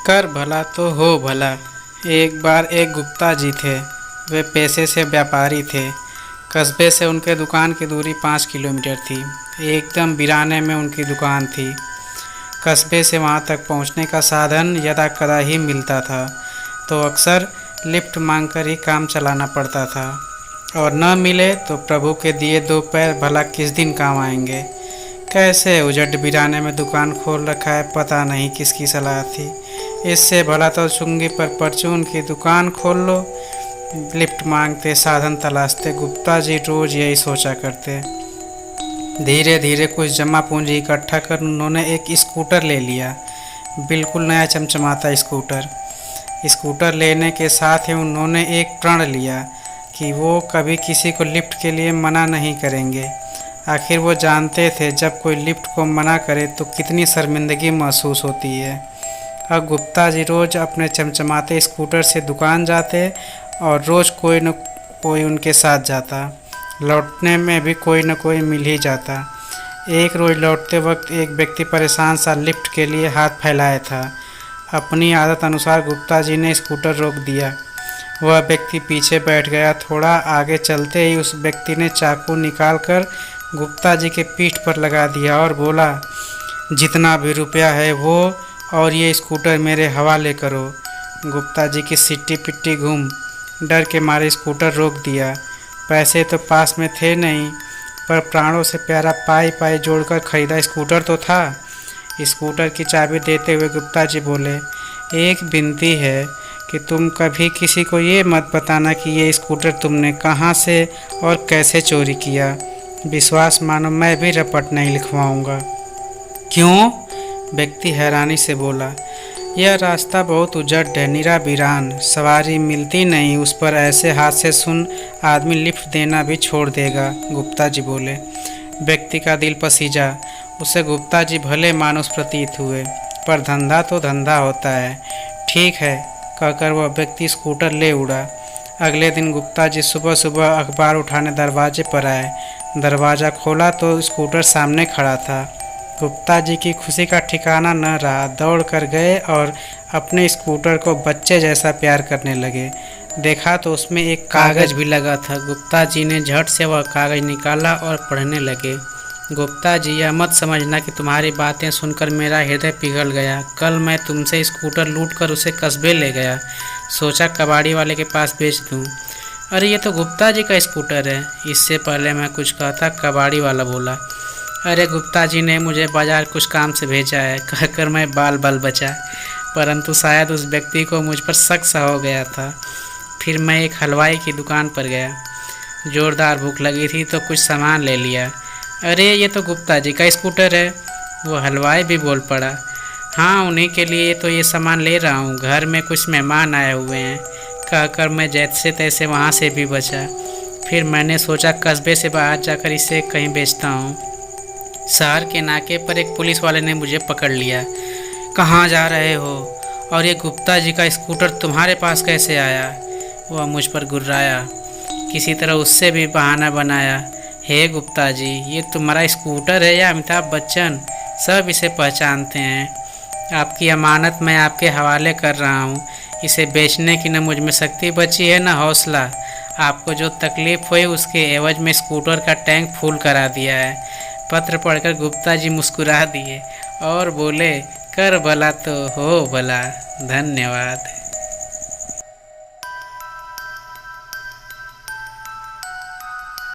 कर भला तो हो भला। एक बार एक गुप्ता जी थे। वे पेशे से व्यापारी थे। कस्बे से उनके दुकान की दूरी 5 किलोमीटर थी। एकदम वीराने में उनकी दुकान थी। कस्बे से वहाँ तक पहुँचने का साधन यदा कदा ही मिलता था, तो अक्सर लिफ्ट मांगकर ही काम चलाना पड़ता था। और न मिले तो प्रभु के दिए 2 पैर भला किस दिन काम आएंगे। कैसे उजड़ वीराने में दुकान खोल रखा है, पता नहीं किसकी सलाह थी। इससे भला तो चुंगी पर परचून की दुकान खोल लो। लिफ्ट मांगते, साधन तलाशते गुप्ता जी रोज़ यही सोचा करते। धीरे धीरे कुछ जमा पूंजी इकट्ठा कर उन्होंने एक स्कूटर ले लिया। बिल्कुल नया चमचमाता स्कूटर लेने के साथ ही उन्होंने एक प्रण लिया कि वो कभी किसी को लिफ्ट के लिए मना नहीं करेंगे। आखिर वो जानते थे जब कोई लिफ्ट को मना करे तो कितनी शर्मिंदगी महसूस होती है। अब गुप्ता जी रोज़ अपने चमचमाते स्कूटर से दुकान जाते और रोज़ कोई न कोई उनके साथ जाता। लौटने में भी कोई न कोई मिल ही जाता। एक रोज़ लौटते वक्त एक व्यक्ति परेशान सा लिफ्ट के लिए हाथ फैलाया था। अपनी आदत अनुसार गुप्ता जी ने स्कूटर रोक दिया। वह व्यक्ति पीछे बैठ गया। थोड़ा आगे चलते ही उस व्यक्ति ने चाकू निकालकर गुप्ता जी के पीठ पर लगा दिया और बोला, जितना भी रुपया है वो और ये स्कूटर मेरे हवाले करो। गुप्ता जी की सिट्टी पिट्टी घूम डर के मारे स्कूटर रोक दिया। पैसे तो पास में थे नहीं, पर प्राणों से प्यारा पाई पाई जोड़कर खरीदा स्कूटर तो था। स्कूटर की चाबी देते हुए गुप्ता जी बोले, एक विनती है कि तुम कभी किसी को ये मत बताना कि ये स्कूटर तुमने कहाँ से और कैसे चोरी किया। विश्वास मानो मैं भी रपट नहीं लिखवाऊंगा। क्यों? व्यक्ति हैरानी से बोला, यह रास्ता बहुत उजड़ है, निरा वीरान, सवारी मिलती नहीं उस पर। ऐसे हाथ से सुन आदमी लिफ्ट देना भी छोड़ देगा। गुप्ता जी बोले। व्यक्ति का दिल पसीजा। उसे गुप्ता जी भले मानुस प्रतीत हुए, पर धंधा तो धंधा होता है। ठीक है कहकर वह व्यक्ति स्कूटर ले उड़ा। अगले दिन गुप्ता जी सुबह सुबह अखबार उठाने दरवाजे पर आए। दरवाज़ा खोला तो स्कूटर सामने खड़ा था। गुप्ता जी की खुशी का ठिकाना न रहा। दौड़ कर गए और अपने स्कूटर को बच्चे जैसा प्यार करने लगे। देखा तो उसमें एक कागज़ भी लगा था। गुप्ता जी ने झट से वह कागज़ निकाला और पढ़ने लगे। गुप्ता जी, यह मत समझना कि तुम्हारी बातें सुनकर मेरा हृदय पिघल गया। कल मैं तुमसे स्कूटर लूट कर उसे कस्बे ले गया। सोचा कबाड़ी वाले के पास बेच दूँ। अरे ये तो गुप्ता जी का स्कूटर है। इससे पहले मैं कुछ कहता, कबाड़ी वाला बोला, अरे गुप्ता जी ने मुझे बाज़ार कुछ काम से भेजा है, कहकर मैं बाल बचा। परंतु शायद उस व्यक्ति को मुझ पर शक सा हो गया था। फिर मैं एक हलवाई की दुकान पर गया। ज़ोरदार भूख लगी थी तो कुछ सामान ले लिया। अरे ये तो गुप्ता जी का स्कूटर है। वो हलवाई भी बोल पड़ा, हाँ उन्हीं के लिए तो ये सामान ले रहा हूँ, घर में कुछ मेहमान आए हुए हैं, कहकर मैं जैसे तैसे वहाँ से भी बचा। फिर मैंने सोचा कस्बे से बाहर जाकर इसे कहीं बेचता हूँ। शहर के नाके पर एक पुलिस वाले ने मुझे पकड़ लिया। कहाँ जा रहे हो और ये गुप्ता जी का स्कूटर तुम्हारे पास कैसे आया? वह मुझ पर गुर्राया। किसी तरह उससे भी बहाना बनाया, हे गुप्ता जी, ये तुम्हारा स्कूटर है या अमिताभ बच्चन? सब इसे पहचानते हैं। आपकी अमानत मैं आपके हवाले कर रहा हूँ। इसे बेचने की न मुझ में शक्ति बची है न हौसला। आपको जो तकलीफ़ हुई उसके एवज में स्कूटर का टैंक फुल करा दिया है। पत्र पढ़कर गुप्ता जी मुस्कुरा दिए और बोले, कर भला तो हो भला। धन्यवाद।